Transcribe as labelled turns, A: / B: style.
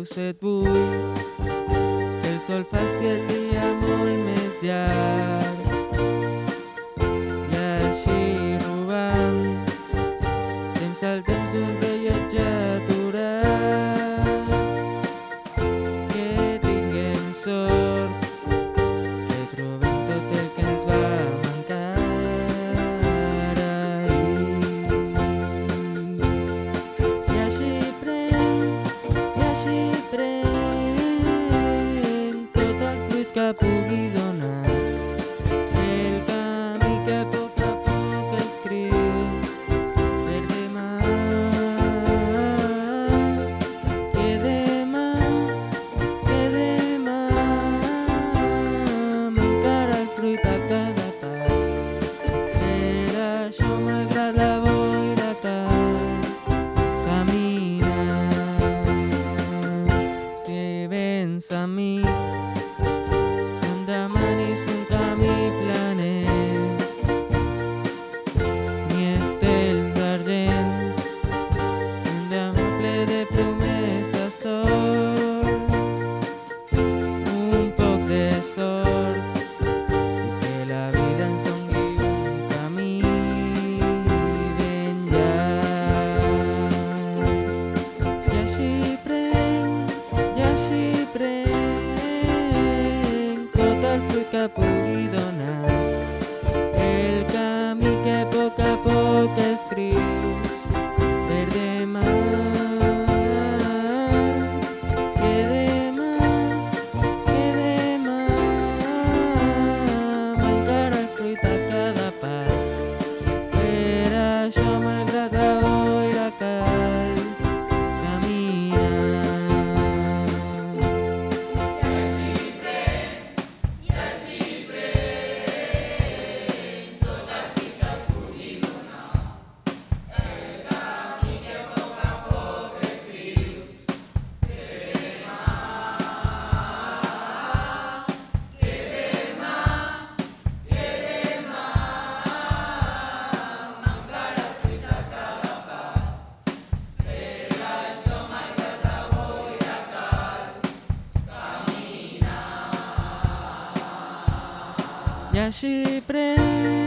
A: luce bull, que el sol faci el dia molt més llarg. I així robant temps al temps d'un rellotge aturat, que tinguem sort, que trobem tot el que ens va mancar ahir. I així prenc tot el fruit que pugui donar, el camí que a poc escriu per demà, que demà m'encara el fruit a cada pas. Per això m'agrada boira tal caminar. Si vens a mi, no em demanis un camí planer, ni estels d'argent, ni un demà ple de promeses sols. Un poc de sort i que la vida ens doni un camí ben llarg. I així prenc tot el fruit que pugui donar, el camí que a poc escrius per demà, que demà m'encara el fruit a cada pas. Per això m'agrada boira cal caminar. I així prenc